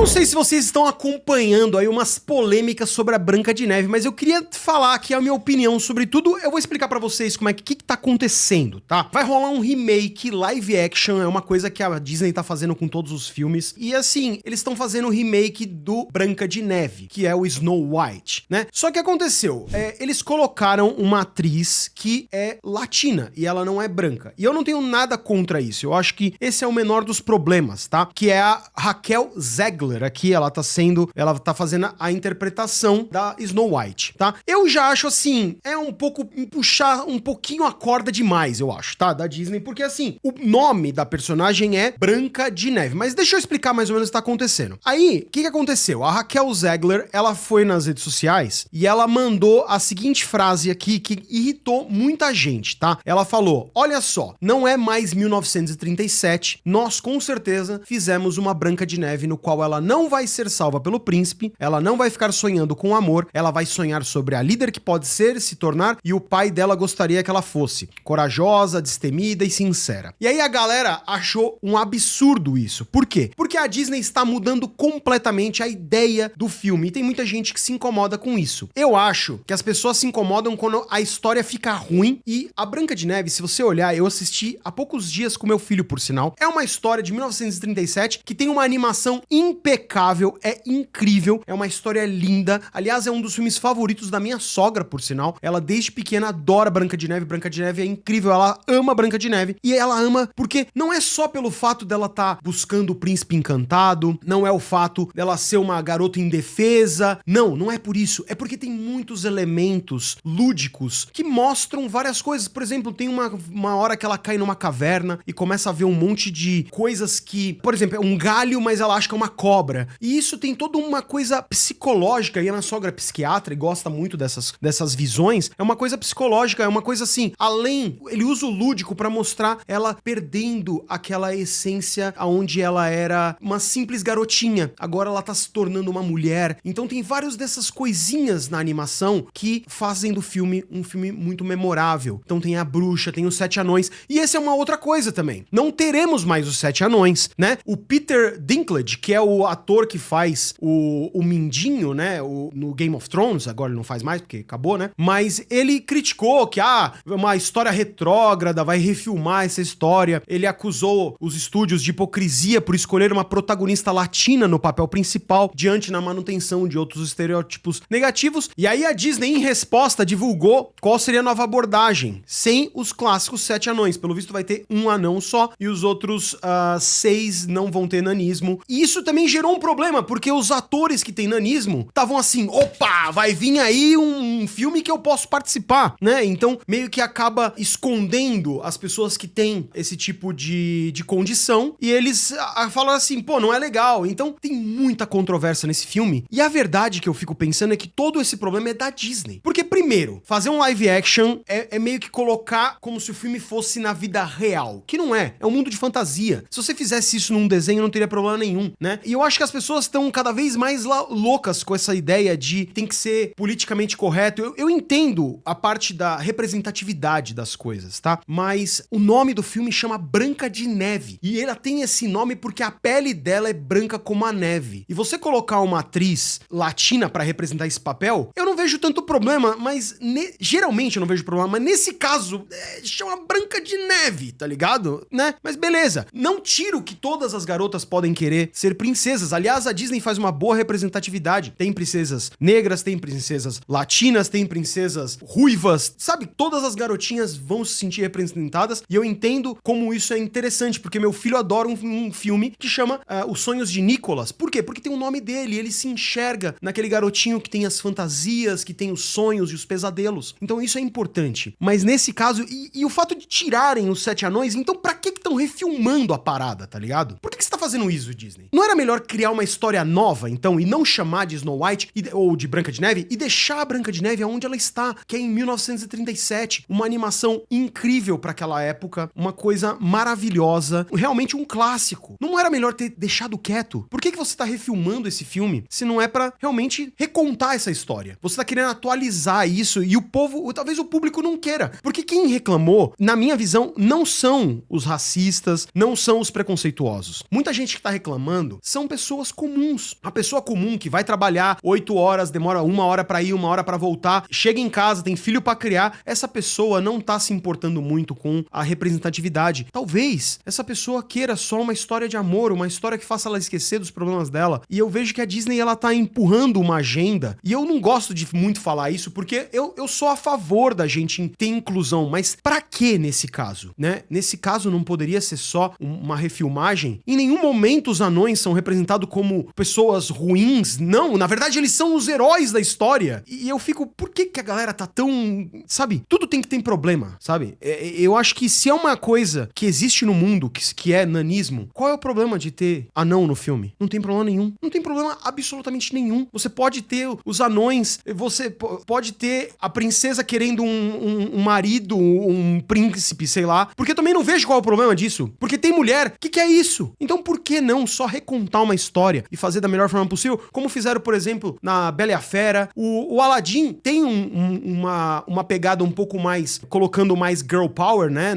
não sei se vocês estão acompanhando aí umas polêmicas sobre a Branca de Neve, mas eu queria falar aqui a minha opinião sobre tudo. Eu vou explicar pra vocês como é que tá acontecendo, tá? Vai rolar um remake live action, é uma coisa que a Disney tá fazendo com todos os filmes. E assim, eles estão fazendo o remake do Branca de Neve, que é o Snow White, né? Só que aconteceu, eles colocaram uma atriz que é latina e ela não é branca. E eu não tenho nada contra isso. Eu acho que esse é o menor dos problemas, tá? Que é a Raquel Zegler aqui, ela tá fazendo a interpretação da Snow White, tá? Eu já acho assim, é um pouco puxar um pouquinho a corda demais, eu acho, tá? Da Disney, porque assim, o nome da personagem é Branca de Neve, mas deixa eu explicar mais ou menos o que tá acontecendo. Aí, o que aconteceu? A Raquel Zegler, ela foi nas redes sociais e ela mandou a seguinte frase aqui que irritou muita gente, tá? Ela falou, olha só, não é mais 1937, nós com certeza fizemos uma Branca de Neve no qual ela não vai ser salva pelo príncipe, ela não vai ficar sonhando com amor, ela vai sonhar sobre a líder que pode ser, se tornar, e o pai dela gostaria que ela fosse corajosa, destemida e sincera. E aí a galera achou um absurdo isso. Por quê? Porque a Disney está mudando completamente a ideia do filme, e tem muita gente que se incomoda com isso. Eu acho que as pessoas se incomodam quando a história fica ruim, e a Branca de Neve, se você olhar, eu assisti há poucos dias com meu filho, por sinal, é uma história de 1937 que tem uma animação impecável, é incrível, é uma história linda, aliás, é um dos filmes favoritos da minha sogra, por sinal, ela desde pequena adora Branca de Neve é incrível, ela ama Branca de Neve, e ela ama porque não é só pelo fato dela tá buscando o príncipe encantado, não é o fato dela ser uma garota indefesa, não é por isso, é porque tem muitos elementos lúdicos que mostram várias coisas. Por exemplo, tem uma hora que ela cai numa caverna e começa a ver um monte de coisas que, por exemplo, é um galho, mas ela acha que é uma cobra, e isso tem toda uma coisa psicológica, e a minha sogra é psiquiatra e gosta muito dessas visões, é uma coisa psicológica, é uma coisa assim, além, ele usa o lúdico pra mostrar ela perdendo aquela essência aonde ela era uma simples garotinha, agora ela tá se tornando uma mulher, então tem várias dessas coisinhas na animação que fazem do filme um filme muito memorável. Então tem a bruxa, tem os 7 anões, e essa é uma outra coisa também, não teremos mais os 7 anões, né? O Peter Dinklage, que é o ator que faz o Mindinho, né, no Game of Thrones, agora ele não faz mais porque acabou, né? Mas ele criticou que, uma história retrógrada, vai refilmar essa história. Ele acusou os estúdios de hipocrisia por escolher uma protagonista latina no papel principal, diante na manutenção de outros estereótipos negativos. E aí a Disney, em resposta, divulgou qual seria a nova abordagem, sem os clássicos 7 anões. Pelo visto vai ter um anão só, e os outros 6 não vão ter nanismo. E isso também gerou um problema, porque os atores que têm nanismo estavam assim, opa, vai vir aí um filme que eu posso participar, né? Então, meio que acaba escondendo as pessoas que têm esse tipo de condição, e eles falam assim, pô, não é legal. Então, tem muita controvérsia nesse filme, e a verdade que eu fico pensando é que todo esse problema é da Disney. Porque, primeiro, fazer um live action é meio que colocar como se o filme fosse na vida real, que não é um mundo de fantasia. Se você fizesse isso num desenho, não teria problema nenhum, né? E eu acho que as pessoas estão cada vez mais loucas com essa ideia de tem que ser politicamente correto. Eu entendo a parte da representatividade das coisas, tá? Mas o nome do filme chama Branca de Neve, e ela tem esse nome porque a pele dela é branca como a neve. E você colocar uma atriz latina pra representar esse papel, eu não vejo tanto problema, mas geralmente eu não vejo problema, mas nesse caso chama Branca de Neve, tá ligado? Né? Mas beleza, não tiro que todas as garotas podem querer ser princesas. Aliás, a Disney faz uma boa representatividade. Tem princesas negras, tem princesas latinas, tem princesas ruivas, sabe? Todas as garotinhas vão se sentir representadas, e eu entendo como isso é interessante, porque meu filho adora um filme que chama Os Sonhos de Nicholas. Por quê? Porque tem o nome dele, ele se enxerga naquele garotinho que tem as fantasias, que tem os sonhos e os pesadelos. Então isso é importante. Mas nesse caso, e o fato de tirarem os 7 anões, então pra que estão refilmando a parada, tá ligado? Por que você tá fazendo isso, Disney? Não era melhor criar uma história nova, então, e não chamar de Snow White ou de Branca de Neve, e deixar a Branca de Neve aonde ela está, que é em 1937, uma animação incrível pra aquela época, uma coisa maravilhosa, realmente um clássico. Não era melhor ter deixado quieto? Por que você tá refilmando esse filme se não é pra realmente recontar essa história? Você tá querendo atualizar isso, e o povo, talvez o público não queira, porque quem reclamou, na minha visão, não são os racistas, não são os preconceituosos. Muita gente que tá reclamando são pessoas comuns. A pessoa comum que vai trabalhar 8 horas, demora 1 hora pra ir, 1 hora pra voltar, chega em casa, tem filho pra criar, essa pessoa não tá se importando muito com a representatividade. Talvez essa pessoa queira só uma história de amor, uma história que faça ela esquecer dos problemas dela. E eu vejo que a Disney, ela tá empurrando uma agenda, e eu não gosto de muito falar isso, porque eu sou a favor da gente ter inclusão, mas pra que nesse caso, né? Nesse caso não poderia ser só uma refilmagem? Em nenhum momento os anões são representados como pessoas ruins, não, na verdade eles são os heróis da história. E eu fico, por que que a galera tá tão, sabe? Tudo tem que ter problema, sabe? Eu acho que se é uma coisa que existe no mundo, que é nanismo, qual é o problema de ter anão no filme? Não tem problema nenhum. Não tem problema absolutamente nenhum. Você pode ter os anões, você pode ter a princesa querendo um marido, um príncipe, sei lá. Porque eu também não vejo qual é o problema disso. Porque tem mulher que quer isso. Então por que não só recontar uma história e fazer da melhor forma possível? Como fizeram, por exemplo, na Bela e a Fera. O Aladdin tem uma pegada um pouco mais, colocando mais girl power, né,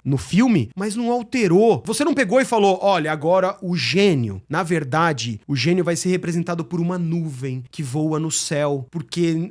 no filme, mas não alterou. Você não pegou e falou, olha, agora o gênio, na verdade, o gênio vai ser representado por uma nuvem que voa no céu, porque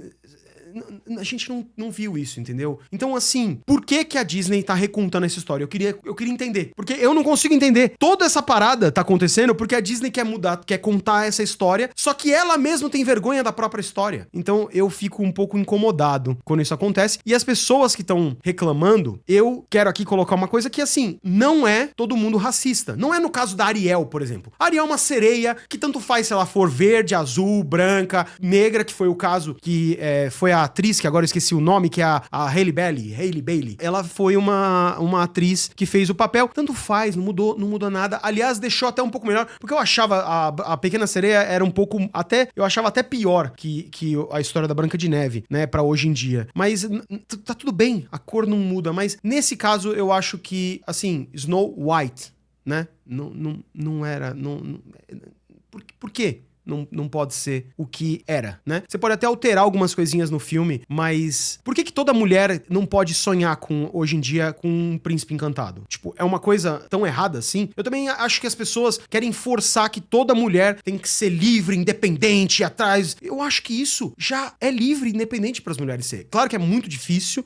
a gente não viu isso, entendeu? Então, assim, por que que a Disney tá recontando essa história? Eu queria entender. Porque eu não consigo entender. Toda essa parada tá acontecendo porque a Disney quer mudar, quer contar essa história, só que ela mesma tem vergonha da própria história. Então, eu fico um pouco incomodado quando isso acontece. E as pessoas que estão reclamando, eu quero aqui colocar uma coisa que, assim, não é todo mundo racista. Não é no caso da Ariel, por exemplo. A Ariel é uma sereia que tanto faz se ela for verde, azul, branca, negra, que foi o caso que foi a atriz, que agora eu esqueci o nome, que é a Hailey Bailey. Ela foi uma atriz que fez o papel. Tanto faz, não mudou nada. Aliás, deixou até um pouco melhor, porque eu achava a Pequena Sereia era um pouco, eu achava até pior que a história da Branca de Neve, né, pra hoje em dia. Mas tá tudo bem, a cor não muda, mas nesse caso eu acho que, assim, Snow White, né, não era, por quê? Não pode ser o que era, né? Você pode até alterar algumas coisinhas no filme, mas por que toda mulher não pode sonhar hoje em dia com um príncipe encantado? Tipo, é uma coisa tão errada assim? Eu também acho que as pessoas querem forçar que toda mulher tem que ser livre, independente, ir atrás. Eu acho que isso já é livre e independente para as mulheres ser. Claro que é muito difícil,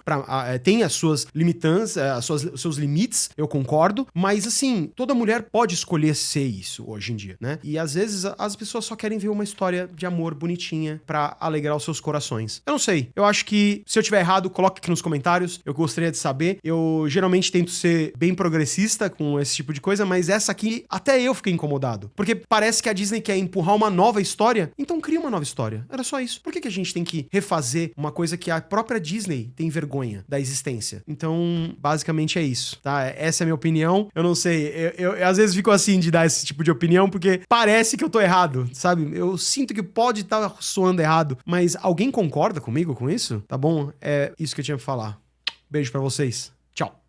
tem as suas limitâncias, os seus limites, eu concordo, mas assim, toda mulher pode escolher ser isso hoje em dia, né? E às vezes as pessoas só querem ver uma história de amor bonitinha pra alegrar os seus corações. Eu não sei. Eu acho que, se eu tiver errado, coloque aqui nos comentários. Eu gostaria de saber. Eu geralmente tento ser bem progressista com esse tipo de coisa, mas essa aqui, até eu fiquei incomodado. Porque parece que a Disney quer empurrar uma nova história. Então cria uma nova história. Era só isso. Por que a gente tem que refazer uma coisa que a própria Disney tem vergonha da existência? Então, basicamente é isso, tá? Essa é a minha opinião. Eu não sei. Eu às vezes fico assim de dar esse tipo de opinião, porque parece que eu tô errado, sabe? Eu sinto que pode estar soando errado, mas alguém concorda comigo com isso? Tá bom? É isso que eu tinha pra falar. Beijo pra vocês. Tchau.